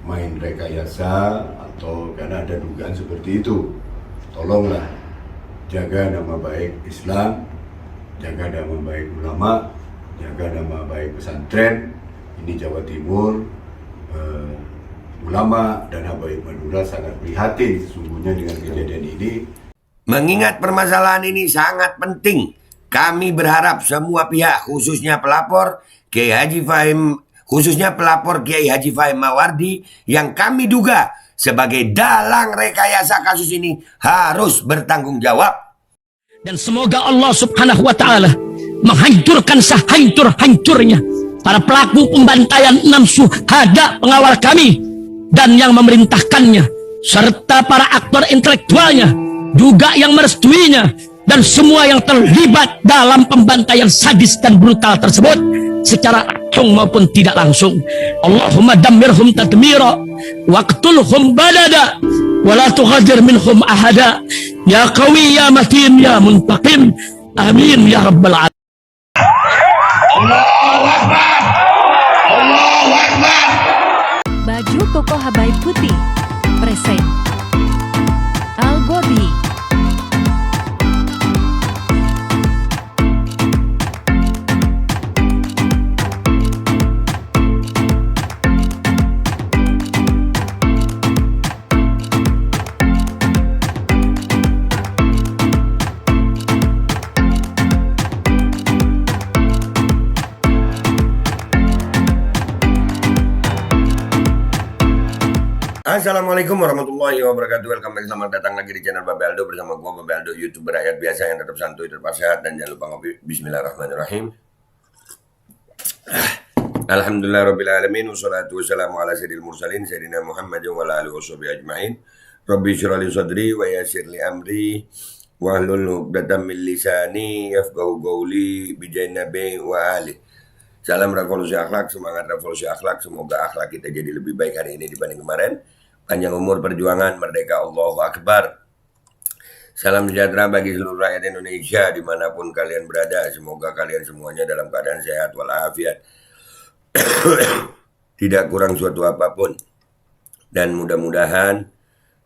main rekayasa atau karena ada dugaan seperti itu. Tolonglah jaga nama baik Islam, jaga nama baik ulama, jaga nama baik pesantren. Ini Jawa Timur, ulama dan Habaib Madura sangat prihatin sesungguhnya dengan kejadian ini. Mengingat permasalahan ini sangat penting, kami berharap semua pihak, khususnya pelapor Kiai Haji Fahim, khususnya pelapor Kiai Haji Fahim Mawardi yang kami duga sebagai dalang rekayasa kasus ini harus bertanggung jawab. Dan semoga Allah Subhanahu wa Ta'ala menghancurkan sehancur-hancurnya para pelaku pembantaian 6 syuhada pengawal kami dan yang memerintahkannya, serta para aktor intelektualnya juga yang merestuinya, dan semua yang terlibat dalam pembantaian sadis dan brutal tersebut secara langsung maupun tidak langsung. Allahumma dammirhum tadmira waqtulhum balada wala tughadir minhum ahada ya qawi ya matin ya muntaqim amin ya rabbal alamin. Allahu Akbar, Allahu Akbar. Baju koko Habaib Putih present Al-Gobi. Assalamualaikum warahmatullahi wabarakatuh. Welcome back, selamat datang lagi di channel Babe Aldo bersama gua Babe Aldo, YouTuber rakyat biasa yang tetap santuy, tetap sehat, dan jangan lupa ngopi. Bismillahirrahmanirrahim. Alhamdulillah rabbil alamin, wassalatu wassalamu ala sayyidil mursalin sayyidina Muhammadin wa ala alihi washabihi ajmain. Rabbi shrah li sadri wa yassir li amri wahlul 'uqdatam min lisani yafqahu qawli bi nabi wa ali. Salam revolusi akhlak, semangat revolusi akhlak. Semoga akhlak kita jadi lebih baik hari ini dibanding kemarin. Panjang umur perjuangan, merdeka, Allahu Akbar. Salam sejahtera bagi seluruh rakyat Indonesia dimanapun kalian berada. Semoga kalian semuanya dalam keadaan sehat walafiat, tidak kurang suatu apapun. Dan mudah-mudahan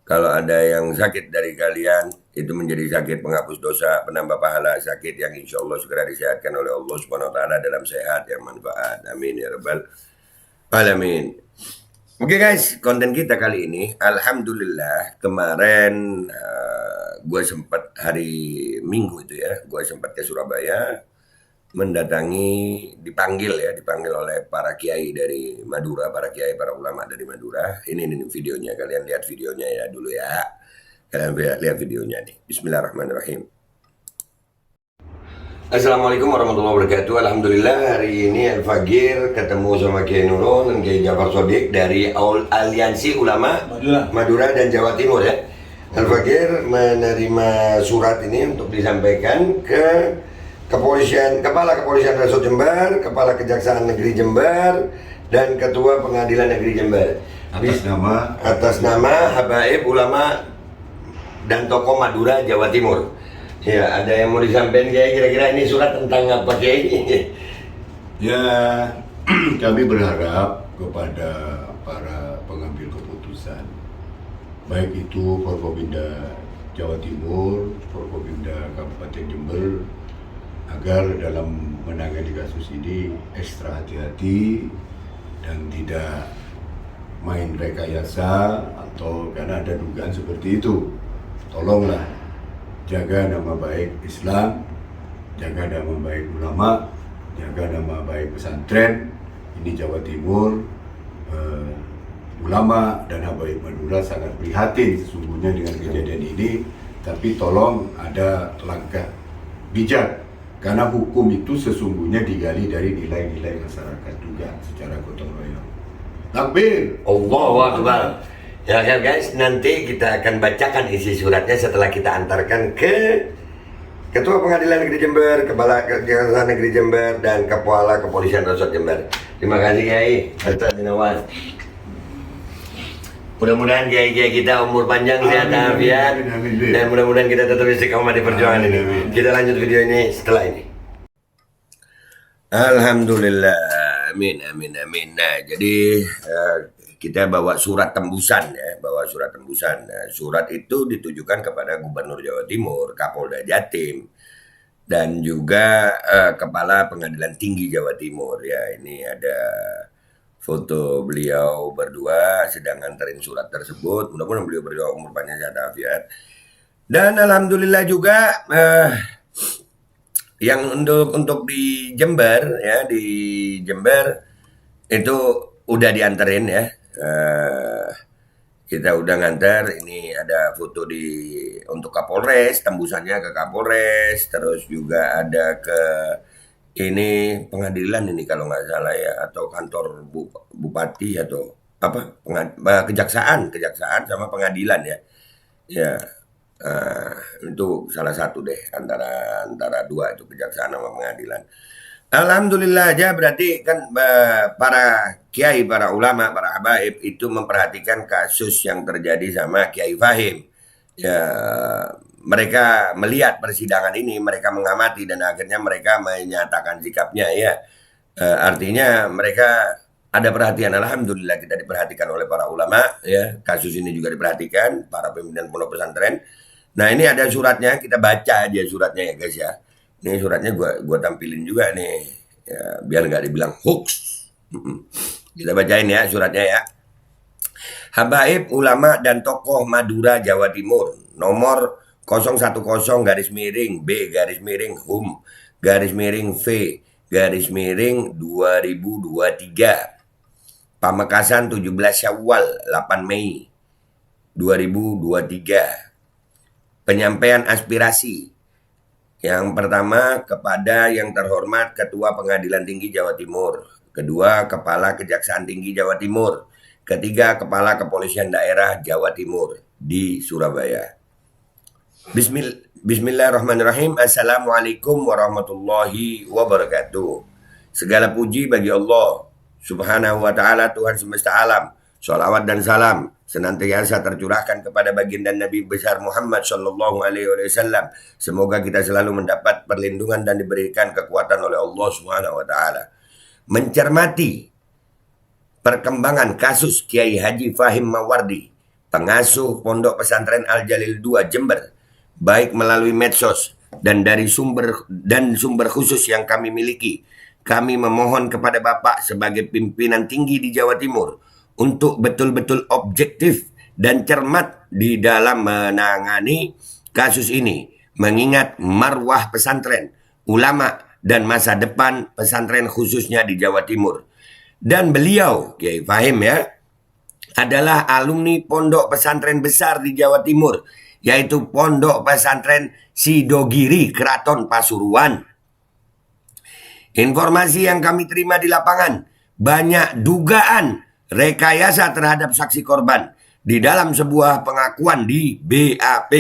kalau ada yang sakit dari kalian, itu menjadi sakit penghapus dosa, penambah pahala, sakit yang insya Allah segera disehatkan oleh Allah Subhanahu Wa Taala dalam sehat yang manfaat. Amin ya rabbal alamin. Oke guys, konten kita kali ini, alhamdulillah kemarin gue sempat hari Minggu itu ya, gue sempat ke Surabaya mendatangi, dipanggil oleh para kiai dari Madura, para kiai, para ulama dari Madura. Ini videonya, kalian lihat videonya ya dulu ya. Kalian lihat videonya nih. Bismillahirrahmanirrahim. Assalamualaikum warahmatullahi wabarakatuh. Alhamdulillah hari ini Al-Fagir ketemu sama Kiai Nurul dan Kiai Jafar Shodiq dari Aliansi Ulama Madura dan Jawa Timur ya. Al-Fagir menerima surat ini untuk disampaikan ke Kepolisian, Kepala Kepolisian Resort Jember, Kepala Kejaksaan Negeri Jember, dan Ketua Pengadilan Negeri Jember. Atas nama Habaib Ulama dan Tokoh Madura Jawa Timur. Ya, ada yang mau disampaikan Kiai, kira-kira ini surat tentang apa Kiai? Ya, kami berharap kepada para pengambil keputusan, baik itu Forkopimda Jawa Timur, Forkopimda Kabupaten Jember, agar dalam menangani kasus ini ekstra hati-hati dan tidak main rekayasa atau karena ada dugaan seperti itu. Tolonglah jaga nama baik Islam, jaga nama baik ulama, jaga nama baik pesantren. Ini Jawa Timur, ulama dan Habaib Madura sangat prihatin sesungguhnya dengan kejadian ini. Tapi tolong ada langkah bijak, karena hukum itu sesungguhnya digali dari nilai-nilai masyarakat juga secara gotong royong. Takbir, Allahu Akbar. Ya kan guys, nanti kita akan bacakan isi suratnya setelah kita antarkan ke Ketua Pengadilan Negeri Jember, Kepala Kejaksaan Negeri Jember, dan Kepala Kepolisian Resort Jember. Terima kasih Kiai atas dinawat. Mudah-mudahan Kiai kita umur panjang, sehat, afiat, dan mudah-mudahan kita tetap istiqomah di perjuangan ini. Kita lanjut video ini setelah ini. Alhamdulillah, amin amin amin. Nah, jadi kita bawa surat tembusan ya, bawa surat tembusan. Nah, surat itu ditujukan kepada Gubernur Jawa Timur, Kapolda Jatim, dan juga Kepala Pengadilan Tinggi Jawa Timur ya. Ini ada foto beliau berdua sedang nganterin surat tersebut. Mudah-mudahan beliau berdua umur panjang sehat walafiat. Dan alhamdulillah juga yang untuk di Jember ya, di Jember itu udah dianterin ya. Kita udah nganter. Ini ada foto untuk Kapolres, tembusannya ke Kapolres, terus juga ada ke ini pengadilan ini kalau nggak salah ya, atau kantor bupati atau apa, kejaksaan sama pengadilan ya. Ya, itu salah satu deh antara dua itu, kejaksaan sama pengadilan. Alhamdulillah aja berarti kan para kiai, para ulama, para habaib itu memperhatikan kasus yang terjadi sama Kiai Fahim. Ya, mereka melihat persidangan ini, mereka mengamati dan akhirnya mereka menyatakan sikapnya ya. Artinya mereka ada perhatian. Alhamdulillah kita diperhatikan oleh para ulama ya. Kasus ini juga diperhatikan para pimpinan pondok pesantren. Nah, ini ada suratnya, kita baca aja suratnya ya guys ya. Ini suratnya gua tampilin juga nih ya, biar nggak dibilang hoax. Kita bacain ya suratnya ya. Habaib ulama dan tokoh Madura Jawa Timur nomor 010-B-V-V-2023 Pamekasan 17 Syawal 8 Mei 2023. Penyampaian aspirasi. Yang pertama kepada yang terhormat Ketua Pengadilan Tinggi Jawa Timur, kedua Kepala Kejaksaan Tinggi Jawa Timur, ketiga Kepala Kepolisian Daerah Jawa Timur di Surabaya. Bismillahirrahmanirrahim. Assalamualaikum warahmatullahi wabarakatuh. Segala puji bagi Allah Subhanahu wa ta'ala, Tuhan semesta alam. Sholawat dan salam senantiasa tercurahkan kepada baginda Nabi besar Muhammad sallallahu alaihi wasallam. Semoga kita selalu mendapat perlindungan dan diberikan kekuatan oleh Allah Subhanahu wa ta'ala. Mencermati perkembangan kasus Kiai Haji Fahim Mawardi, pengasuh Pondok Pesantren Al Jalil 2 Jember, baik melalui medsos dan dari sumber khusus yang kami miliki, kami memohon kepada Bapak sebagai pimpinan tinggi di Jawa Timur untuk betul-betul objektif dan cermat di dalam menangani kasus ini, mengingat marwah pesantren, ulama, dan masa depan pesantren khususnya di Jawa Timur. Dan beliau, Kiai Fahim ya, adalah alumni pondok pesantren besar di Jawa Timur, yaitu Pondok Pesantren Sidogiri, Keraton Pasuruan. Informasi yang kami terima di lapangan, banyak dugaan rekayasa terhadap saksi korban di dalam sebuah pengakuan di BAP.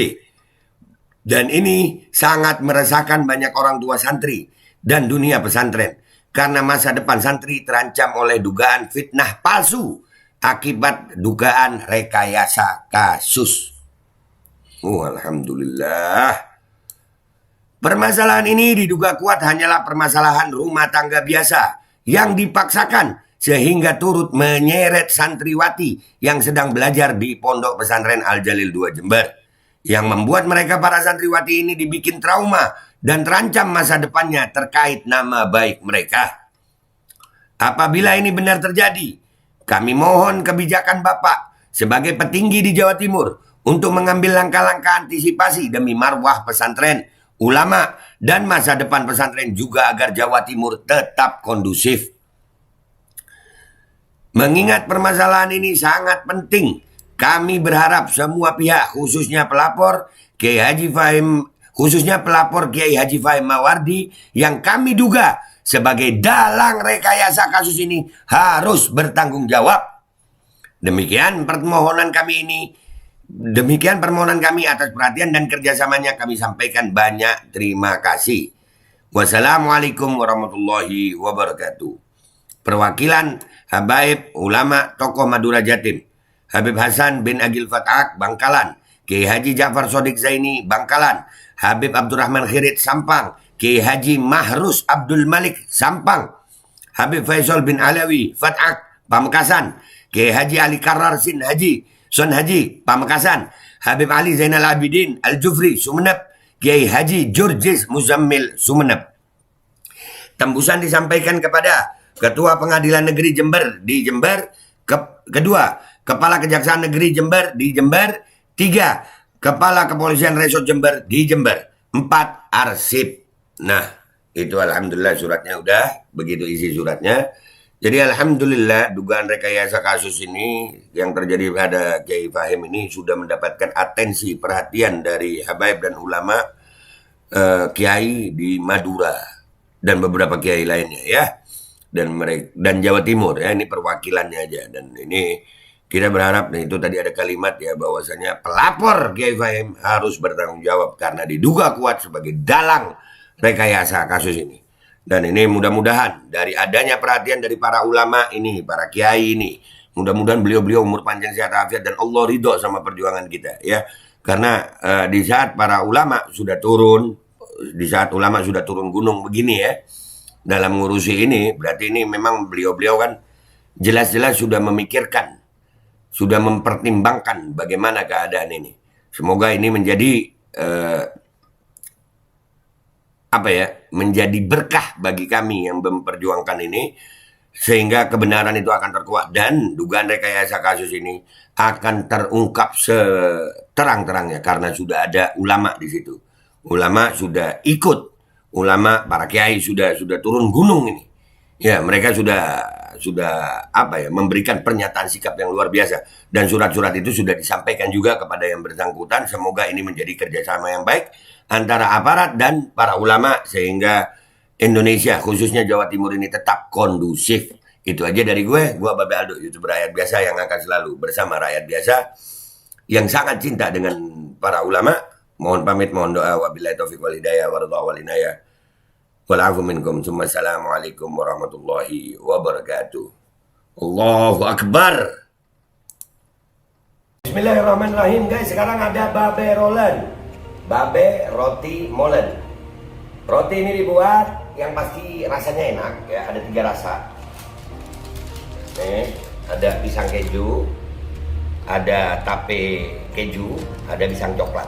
Dan ini sangat meresahkan banyak orang tua santri dan dunia pesantren, karena masa depan santri terancam oleh dugaan fitnah palsu akibat dugaan rekayasa kasus. Alhamdulillah. Permasalahan ini diduga kuat hanyalah permasalahan rumah tangga biasa yang dipaksakan sehingga turut menyeret santriwati yang sedang belajar di Pondok Pesantren Al Jalil 2 Jember, yang membuat mereka para santriwati ini dibikin trauma dan terancam masa depannya terkait nama baik mereka. Apabila ini benar terjadi, kami mohon kebijakan Bapak sebagai petinggi di Jawa Timur untuk mengambil langkah-langkah antisipasi demi marwah pesantren, ulama, dan masa depan pesantren juga agar Jawa Timur tetap kondusif. Mengingat permasalahan ini sangat penting, kami berharap semua pihak, khususnya pelapor Kiai Haji Fahim Mawardi yang kami duga sebagai dalang rekayasa kasus ini harus bertanggung jawab. Demikian permohonan kami atas perhatian dan kerjasamanya kami sampaikan banyak terima kasih. Wassalamualaikum warahmatullahi wabarakatuh. Perwakilan habaib ulama tokoh Madura Jatim, Habib Hasan bin Agil Fat'ak Bangkalan, Kiai Haji Ja'far Shodiq Zaini Bangkalan, Habib Abdurrahman Khirit Sampang, Kiai Haji Mahrus Abdul Malik Sampang, Habib Faisal bin Alawi Fat'ak Pamekasan, Kiai Haji Ali Karar Sin Haji Sun Haji Pamekasan, Habib Ali Zainal Abidin Al-Jufri Sumeneb, Kiai Haji Jurjis Muzammil Sumeneb. Tembusan disampaikan kepada Ketua Pengadilan Negeri Jember di Jember, kedua Kepala Kejaksaan Negeri Jember di Jember, 3 Kepala Kepolisian Resort Jember di Jember, 4 arsip. Nah, itu alhamdulillah suratnya udah, begitu isi suratnya. Jadi alhamdulillah dugaan rekayasa kasus ini yang terjadi pada Kiai Fahim ini sudah mendapatkan atensi perhatian dari habaib dan ulama kiai di Madura dan beberapa kiai lainnya ya. Dan Jawa Timur ya, ini perwakilannya aja. Dan ini kita berharap, nih itu tadi ada kalimat ya bahwasanya pelapor Kiai Fahim harus bertanggung jawab karena diduga kuat sebagai dalang rekayasa kasus ini. Dan ini mudah-mudahan dari adanya perhatian dari para ulama ini, para kiai ini, mudah-mudahan beliau-beliau umur panjang sehat afiat dan Allah ridho sama perjuangan kita ya. Karena di saat para ulama sudah turun, di saat ulama sudah turun gunung begini ya, dalam ngurusi ini, berarti ini memang beliau-beliau kan jelas-jelas sudah memikirkan, sudah mempertimbangkan bagaimana keadaan ini. Semoga ini menjadi menjadi berkah bagi kami yang memperjuangkan ini, sehingga kebenaran itu akan terkuat dan dugaan rekayasa kasus ini akan terungkap seterang-terangnya karena sudah ada ulama di situ. Ulama sudah ikut, ulama para kiai sudah turun gunung ini. Ya, mereka sudah memberikan pernyataan sikap yang luar biasa dan surat-surat itu sudah disampaikan juga kepada yang bersangkutan. Semoga ini menjadi kerjasama yang baik antara aparat dan para ulama sehingga Indonesia khususnya Jawa Timur ini tetap kondusif. Itu aja dari gue Babe Aldo, YouTuber rakyat biasa yang akan selalu bersama rakyat biasa yang sangat cinta dengan para ulama. Mohon pamit, mohon doa, wabillahi taufiq wal hidayah waridha wal inayah. Walafu minkum. Assalamualaikum warahmatullahi wabarakatuh. Allahu Akbar. Bismillahirrahmanirrahim guys. Sekarang ada Babe Rolen, Babe Roti Molen. Roti ini dibuat yang pasti rasanya enak ya. Ada 3 rasa. Nih, ada pisang keju, ada tape keju, ada pisang coklat.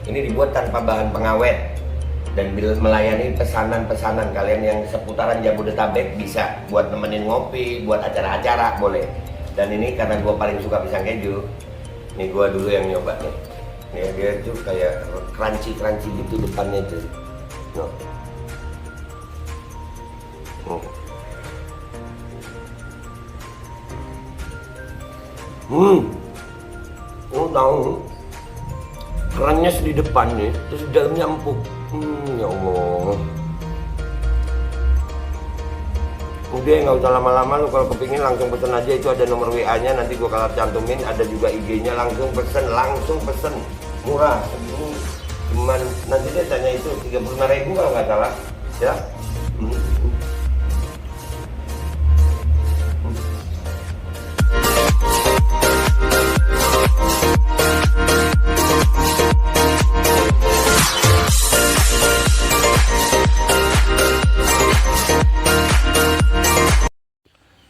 Ini dibuat tanpa bahan pengawet dan melayani pesanan-pesanan kalian yang seputaran Jabodetabek, bisa buat nemenin ngopi, buat acara-acara boleh. Dan ini karena gue paling suka pisang keju, ini gue dulu yang nyoba nih. Nih dia tuh kayak crunchy gitu depannya tuh. Tahu kerannya di depannya, terus di dalamnya empuk. Ya Allah. Udah nggak usah lama-lama, lu kalau kepingin langsung pesen aja, itu ada nomor WA-nya, nanti gua kalau cantumin, ada juga IG-nya, langsung pesen, murah. Segini cuman nanti dia tanya itu 35.000 kalau nggak salah, ya.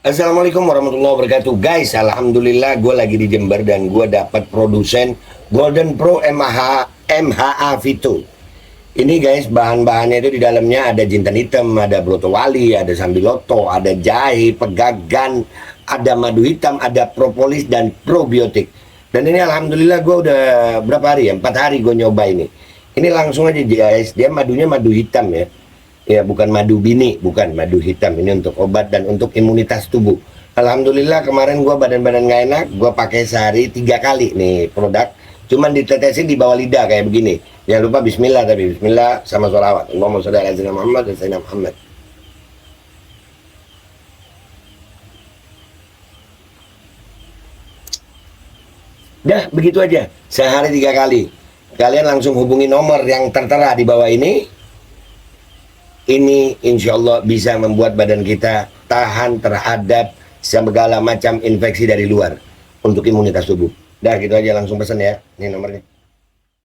Assalamualaikum warahmatullahi wabarakatuh guys. Alhamdulillah gue lagi di Jember dan gue dapat produsen Golden Pro MHA Vito. Ini guys, bahan-bahannya itu di dalamnya ada jintan hitam, ada broto wali, ada sambiloto, ada jahe, pegagan, ada madu hitam, ada propolis dan probiotik. Dan ini alhamdulillah gue udah berapa hari ya, 4 hari gue nyoba ini. Ini langsung aja guys, dia madunya madu hitam ya. Ya bukan madu bini, bukan madu hitam. Ini untuk obat dan untuk imunitas tubuh. Alhamdulillah kemarin gua badan-badan gak enak, gua pakai sehari 3 kali nih produk. Cuman ditetesin di bawah lidah kayak begini. Jangan lupa bismillah, tapi bismillah sama sholawat. Allahumma sholli ala sayyidina Muhammad dan sayyidina Muhammad. Dah begitu aja, sehari 3 kali. Kalian langsung hubungi nomor yang tertera di bawah ini. Ini insya Allah bisa membuat badan kita tahan terhadap segala macam infeksi dari luar untuk imunitas tubuh. Dah gitu aja, langsung pesan ya. Ini nomornya.